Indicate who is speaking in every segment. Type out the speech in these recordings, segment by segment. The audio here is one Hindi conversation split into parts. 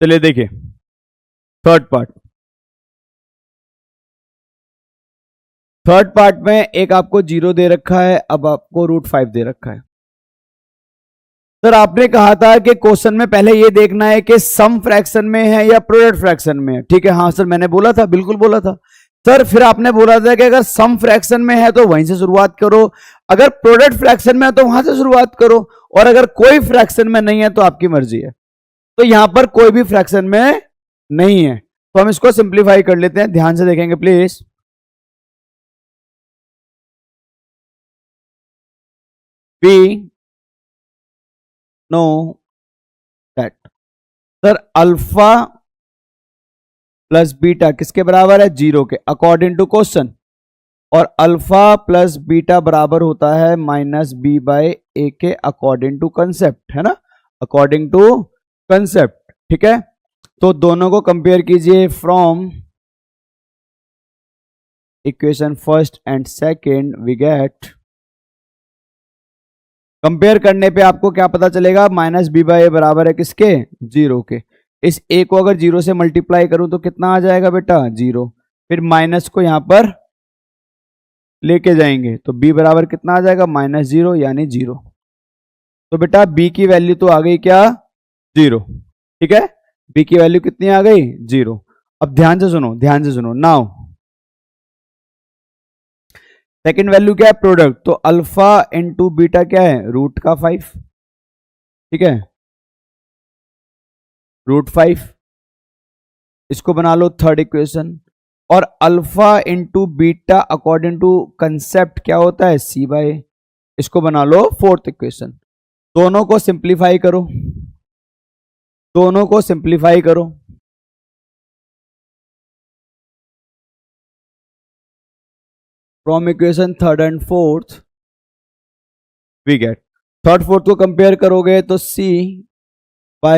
Speaker 1: चलिए देखिए थर्ड पार्ट। थर्ड पार्ट में एक आपको 0 दे रखा है, अब आपको √5 दे रखा है। सर आपने कहा था कि क्वेश्चन में पहले ये देखना है कि सम फ्रैक्शन में है या प्रोडक्ट फ्रैक्शन में है। ठीक है, हाँ सर मैंने बोला था, बिल्कुल बोला था सर। फिर आपने बोला था कि अगर सम फ्रैक्शन में है तो वहीं से शुरुआत करो, अगर प्रोडक्ट फ्रैक्शन में है तो वहां से शुरुआत करो, और अगर कोई फ्रैक्शन में नहीं है तो आपकी मर्जी है। तो यहां पर कोई भी फ्रैक्शन में नहीं है, तो हम इसको सिंप्लीफाई कर लेते हैं। ध्यान से देखेंगे please. We know that sir alpha plus beta किसके बराबर है? 0 के, अकॉर्डिंग टू क्वेश्चन। और अल्फा प्लस बीटा बराबर होता है -b/a के, अकॉर्डिंग टू कंसेप्ट, है ना, अकॉर्डिंग टू कंसेप्ट। ठीक है, तो दोनों को कंपेयर कीजिए from equation first and second we get. Compare करने पे आपको क्या पता चलेगा? -b/a बराबर है किसके? 0 के। इस a को अगर 0 से मल्टीप्लाई करूं तो कितना आ जाएगा बेटा? 0। फिर माइनस को यहां पर लेके जाएंगे तो b बराबर कितना आ जाएगा? -0 यानी 0। तो बेटा b की वैल्यू तो आ गई क्या? 0। ठीक है, b की वैल्यू कितनी आ गई? 0। अब ध्यान से सुनो, ध्यान से सुनो। नाउ सेकेंड वैल्यू क्या है? प्रोडक्ट। तो अल्फा इंटू बीटा क्या है? √5। ठीक है, √5, इसको बना लो थर्ड इक्वेशन। और alpha into beta according to concept क्या होता है? c/a, इसको बना लो फोर्थ इक्वेशन। दोनों को सिंप्लीफाई करो, दोनों को सिंप्लीफाई करो। From equation third and fourth we get, third fourth को कंपेयर करोगे तो c/a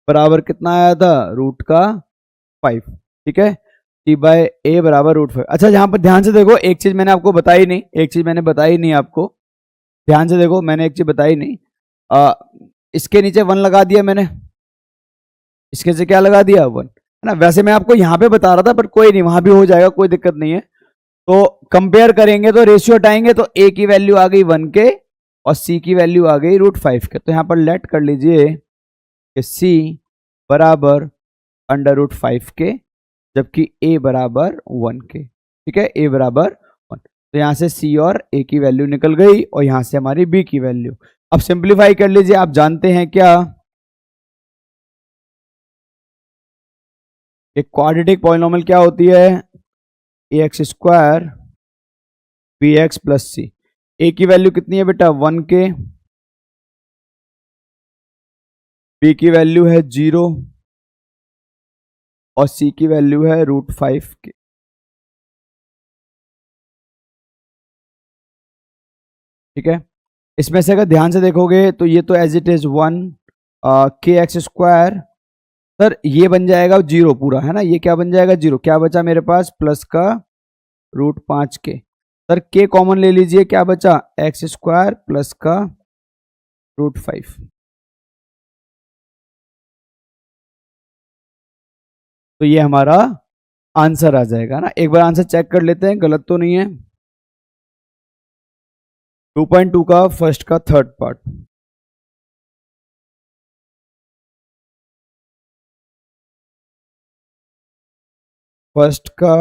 Speaker 1: बराबर कितना आया था? √5। ठीक है, c/a बराबर √5। अच्छा यहां पर ध्यान से देखो, एक चीज मैंने आपको बताई नहीं, एक चीज मैंने बताई नहीं आपको। ध्यान से देखो, मैंने एक चीज बताई नहीं। इसके नीचे 1 लगा दिया मैंने, इसके से क्या लगा दिया? 1, है ना। वैसे मैं आपको यहां पे बता रहा था, पर कोई नहीं, वहां भी हो जाएगा, कोई दिक्कत नहीं है। तो कंपेयर करेंगे तो रेशियो हटाएंगे तो a की वैल्यू आ गई 1 के और c की वैल्यू आ गई √5 के। तो यहां पर लेट कर लीजिए कि c बराबर √5 के, जबकि a बराबर 1 के। ठीक है, a बराबर 1। तो यहां से c और a की वैल्यू निकल गई और यहां से हमारी b की वैल्यू। अब सिंप्लीफाई कर लीजिए। आप जानते हैं क्या, एक क्वाड्रेटिक पॉलिनोमियल क्या होती है? ax² bx plus c। a की वैल्यू कितनी है बेटा? 1 के, b की वैल्यू है 0 और c की वैल्यू है √5 के। ठीक है, इसमें से अगर ध्यान से देखोगे तो ये तो as it is 1 kx²। Sir ये बन जाएगा 0 पूरा, है ना, ये क्या बन जाएगा? 0। क्या बचा मेरे पास? प्लस का √5 के। सर k कॉमन ले लीजिए, क्या बचा? x² प्लस का √5। तो ये हमारा आंसर आ जाएगा ना। एक बार आंसर चेक कर लेते हैं, गलत तो नहीं है। 2.2 का फर्स्ट का थर्ड पार्ट। फर्स्ट का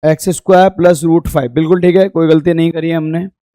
Speaker 1: x² प्लस √5, बिल्कुल ठीक है, कोई गलती नहीं करी है हमने।